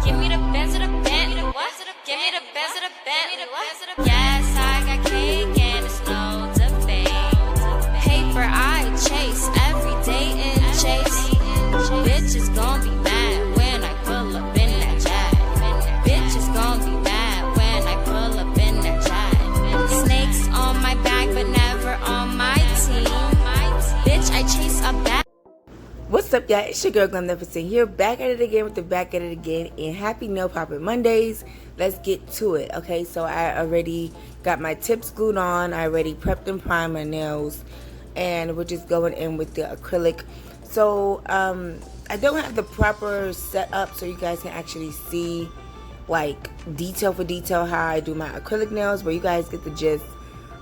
Give me the Benz or the Bentley. What? Give me the Benz or the Bentley. What? Yes, I got cake and it's no debate. Paper I chase every day in Chase. Bitches gon' be mad when I pull up in that jag. Bitches gon' be mad when I pull up in that jag. Snakes on my back but never on my team. Bitch, I chase a bag. What's up, y'all? It's your girl Glam.Nefercent here, back at it again with the back at it again, and happy nail popping Mondays. Let's get to it. Okay, so I already got my tips glued on. I already prepped and primed my nails, and we're just going in with the acrylic. So I don't have the proper setup so you guys can actually see like detail for detail how I do my acrylic nails, but you guys get the gist.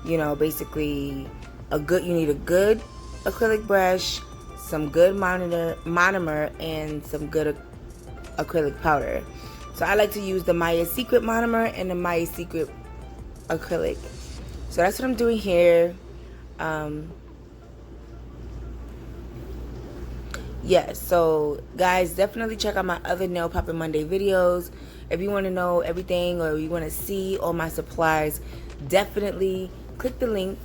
You know, basically you need a good acrylic brush, some good monomer, and some good acrylic powder. So I like to use the Maya Secret monomer and the Maya Secret acrylic. So that's what I'm doing here. Yes, so guys, definitely check out my other Nail Poppin' Monday videos. If you want to know everything or you want to see all my supplies, definitely click the link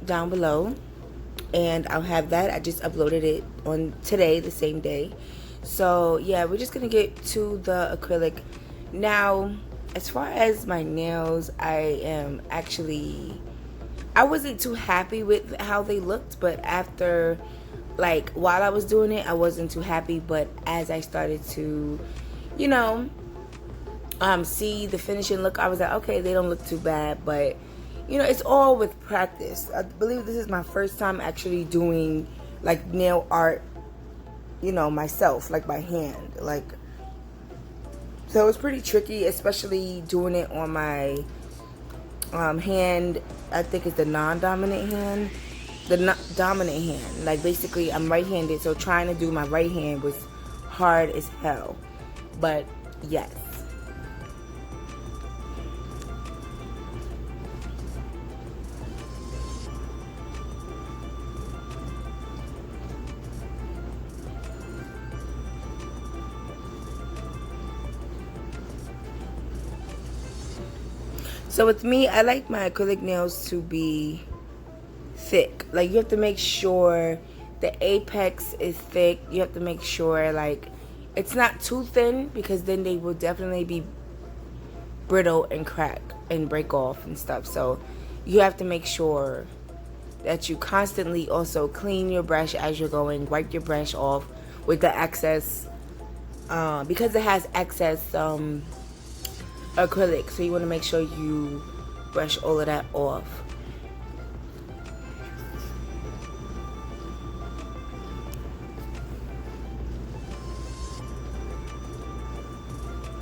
down below. And I'll have that. I just uploaded it on today, the same day. So yeah, we're just gonna get to the acrylic. Now, as far as my nails, I wasn't too happy with how they looked, but after, like, while I was doing it, I wasn't too happy. But as I started to, you know, see the finishing look, I was like, okay, they don't look too bad. But you know, it's all with practice. I believe this is my first time actually doing like nail art, you know, myself, like by hand. Like, so it's pretty tricky, especially doing it on my hand. I think it's the non-dominant hand. The dominant hand. Like, basically, I'm right-handed, so trying to do my right hand was hard as hell. But yes. So with me, I like my acrylic nails to be thick. Like, you have to make sure the apex is thick. You have to make sure, like, it's not too thin, because then they will definitely be brittle and crack and break off and stuff. So you have to make sure that you constantly also clean your brush as you're going. Wipe your brush off with the excess, because it has excess acrylic, so you want to make sure you brush all of that off.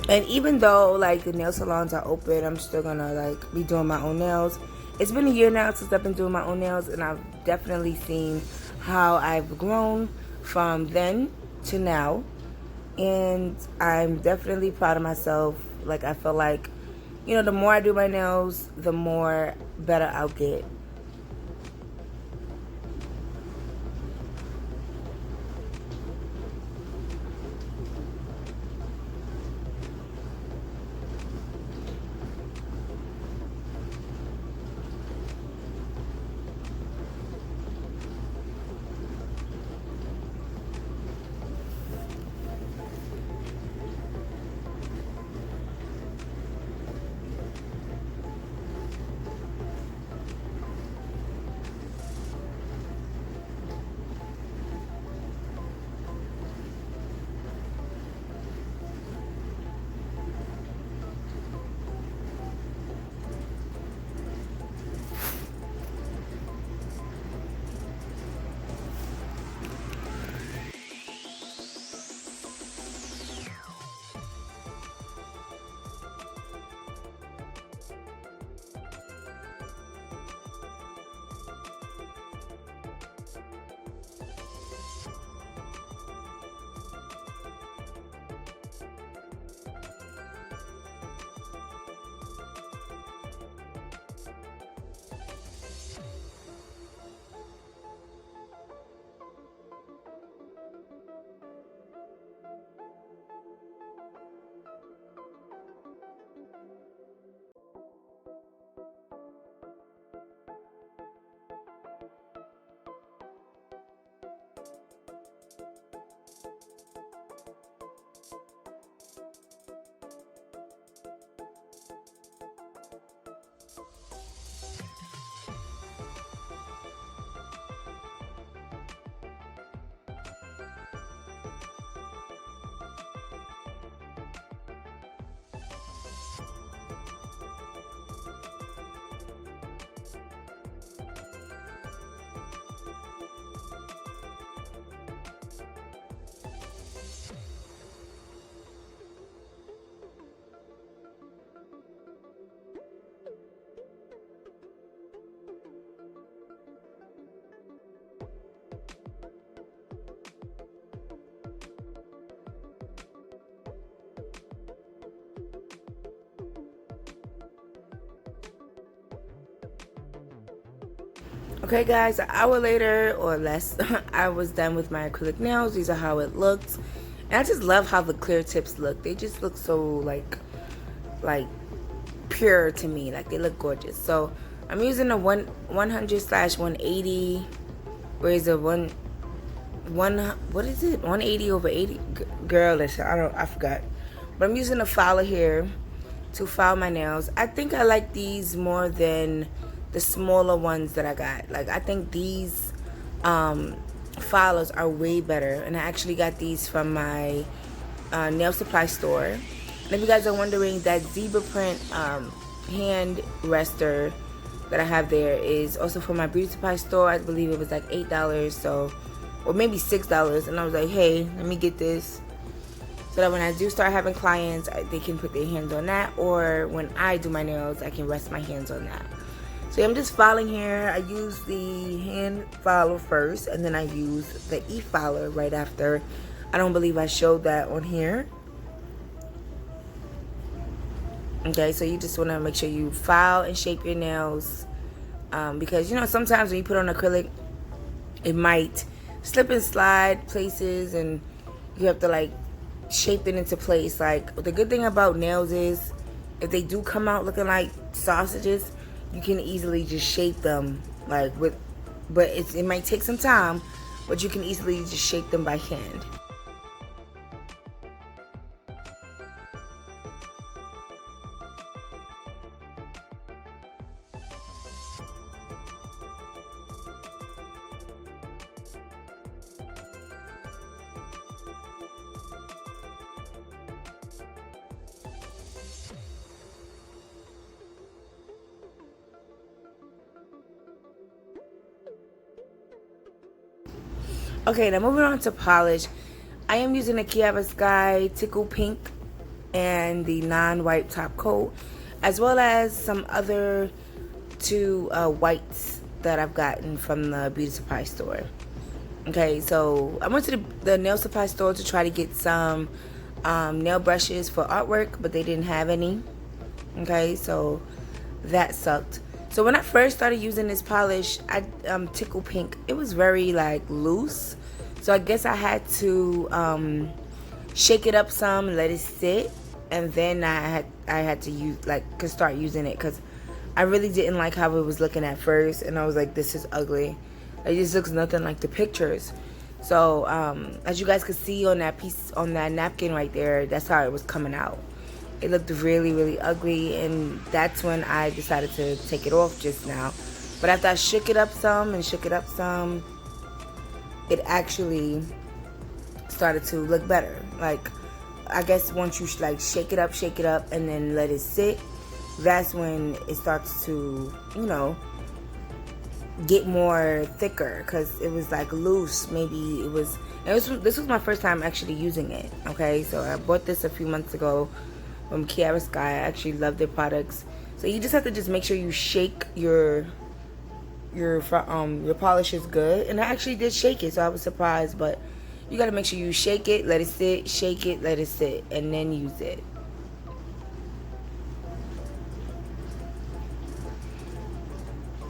And even though like the nail salons are open, I'm still gonna like be doing my own nails. It's been a year now since I've been doing my own nails, and I've definitely seen how I've grown from then to now, and I'm definitely proud of myself. Like, I feel like, you know, the more I do my nails, the more better I'll get. Okay guys, an hour later or less, I was done with my acrylic nails. These are how it looked. And I just love how the clear tips look. They just look so like pure to me. Like they look gorgeous. So I'm using a 100/180. Where is it? What is it? 180/80. Girl, listen, I forgot. But I'm using a filer here to file my nails. I think I like these more than the smaller ones that I got. Like I think these filers are way better, and I actually got these from my nail supply store. And if you guys are wondering, that zebra print hand rester that I have there is also from my beauty supply store. I believe it was like $8, so, or maybe $6, and I was like, hey, let me get this so that when I do start having clients, they can put their hands on that, or when I do my nails, I can rest my hands on that. So I'm just filing here. I use the hand filer first, and then I use the e-filer right after. I don't believe I showed that on here. Okay, so you just want to make sure you file and shape your nails, because you know sometimes when you put on acrylic, it might slip and slide places, and you have to like shape it into place. Like the good thing about nails is if they do come out looking like sausages, you can easily just shape them like but it might take some time, but you can easily just shape them by hand. Okay, now moving on to polish. I am using the Kiara Sky Tickled Pink and the non-white top coat, as well as some other two whites that I've gotten from the beauty supply store. Okay, so I went to the nail supply store to try to get some nail brushes for artwork, but they didn't have any. Okay, so that sucked. So when I first started using this polish, Tickled Pink, it was very like loose. So I guess I had to shake it up some and let it sit, and then I had to use could start using it, because I really didn't like how it was looking at first, and I was like, this is ugly. It just looks nothing like the pictures. So as you guys could see on that piece, on that napkin right there, that's how it was coming out. It looked really, really ugly, and that's when I decided to take it off just now. But after I shook it up some, it actually started to look better. Like, I guess once you like shake it up, and then let it sit, that's when it starts to, you know, get more thicker, because it was like loose. Maybe this was my first time actually using it. Okay, so I bought this a few months ago from Kiara Sky. I actually love their products. So you just have to just make sure you shake your polish is good, and I actually did shake it, so I was surprised. But you got to make sure you shake it, let it sit, shake it, let it sit, and then use it.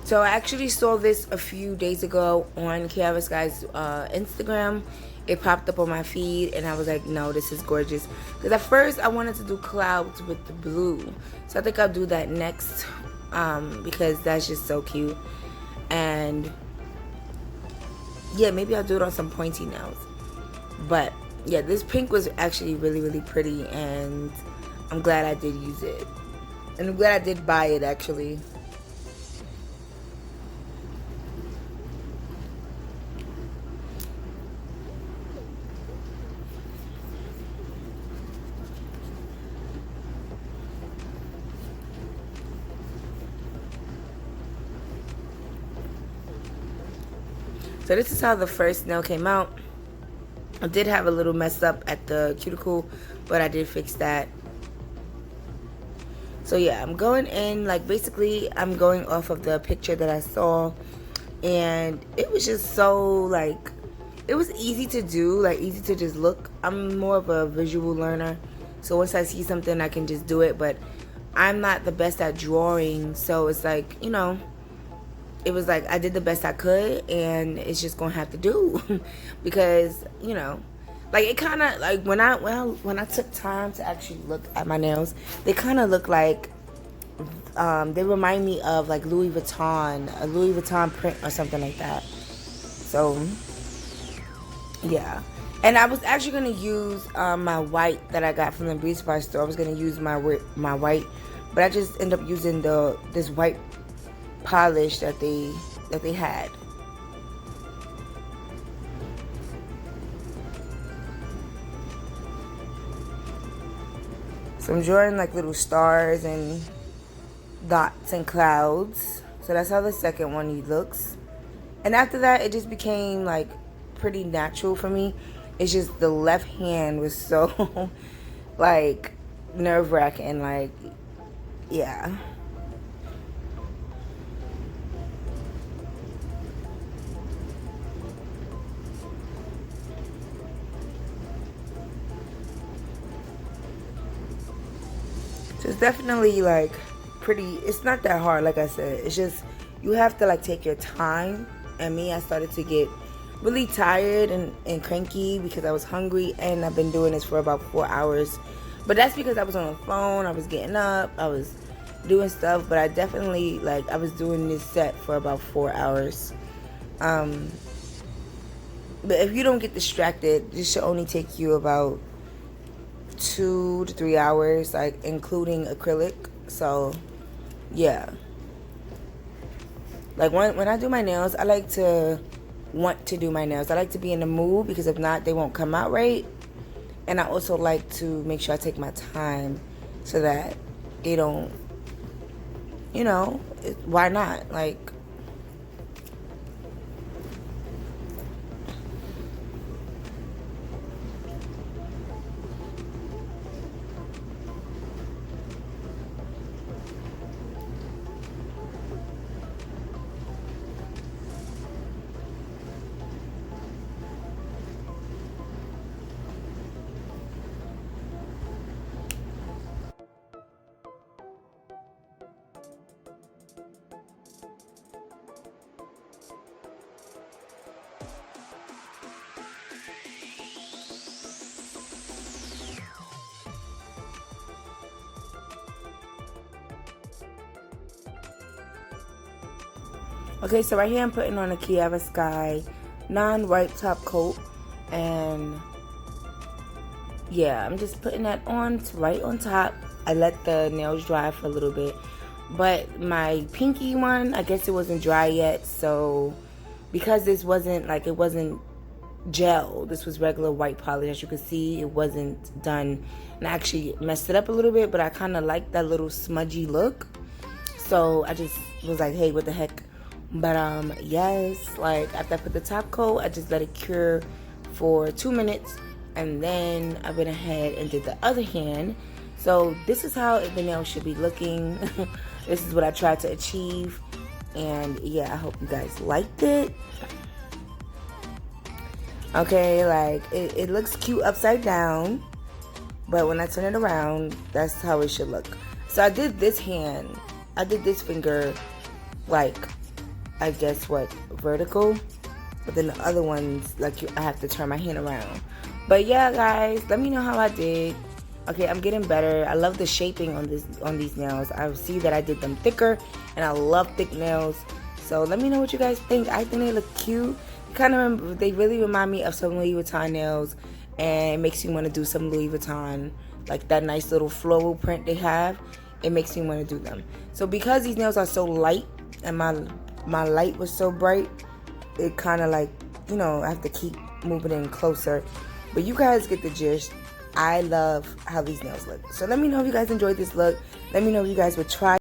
So I actually saw this a few days ago on Kiara Sky's Instagram. It popped up on my feed, and I was like, no, this is gorgeous. Because at first I wanted to do clouds with the blue, so I think I'll do that next, because that's just so cute. And yeah, maybe I'll do it on some pointy nails. But yeah, this pink was actually really, really pretty, and I'm glad I did use it, and I'm glad I did buy it actually. So this is how the first nail came out. I did have a little mess up at the cuticle, but I did fix that. So yeah, I'm going in, like, basically I'm going off of the picture that I saw, and it was just so, like, it was easy to do, like, easy to just look. I'm more of a visual learner, so once I see something I can just do it, but I'm not the best at drawing, so it's like, you know, it was like I did the best I could, and it's just gonna have to do because, you know, like it kind of like when I took time to actually look at my nails, they kind of look like they remind me of like Louis Vuitton, a Louis Vuitton print or something like that. So yeah, and I was actually gonna use my white that I got from the beauty supply store. I was gonna use my white, but I just ended up using this white polish that they had. So I'm drawing like little stars and dots and clouds. So that's how the second one looks. And after that, it just became like pretty natural for me. It's just the left hand was so like nerve-wracking, like, yeah. So it's definitely like pretty, it's not that hard, like I said. It's just you have to like take your time. And me, I started to get really tired and cranky because I was hungry, and I've been doing this for about 4 hours. But that's because I was on the phone, I was getting up, I was doing stuff. But I definitely, like, I was doing this set for about 4 hours. But if you don't get distracted, this should only take you about 2 to 3 hours, like including acrylic. So yeah, like when I do my nails, I like to want to do my nails. I like to be in the mood, because if not, they won't come out right. And I also like to make sure I take my time so that they don't, you know, why not? Like, okay, so right here I'm putting on a Kiara Sky non-white top coat, and yeah, I'm just putting that on right on top. I let the nails dry for a little bit, but my pinky one, I guess it wasn't dry yet. So because this wasn't like, it wasn't gel, this was regular white polish, as you can see, it wasn't done, and I actually messed it up a little bit, but I kind of like that little smudgy look, so I just was like, hey, what the heck. But yes, like after I put the top coat, I just let it cure for 2 minutes, and then I went ahead and did the other hand. So this is how the nail should be looking. This is what I tried to achieve, and yeah, I hope you guys liked it. Okay, like it looks cute upside down, but when I turn it around, that's how it should look. So I did this hand, I did this finger like, I guess what, vertical, but then the other ones, like, I have to turn my hand around. But yeah, guys, let me know how I did. Okay, I'm getting better. I love the shaping on these nails. I see that I did them thicker, and I love thick nails. So let me know what you guys think. I think they look cute. They really remind me of some Louis Vuitton nails, and it makes me want to do some Louis Vuitton, like that nice little floral print they have. It makes me want to do them. So because these nails are so light, and my light was so bright, it kind of like, you know, I have to keep moving in closer. But you guys get the gist. I love how these nails look. So let me know if you guys enjoyed this look. Let me know if you guys would try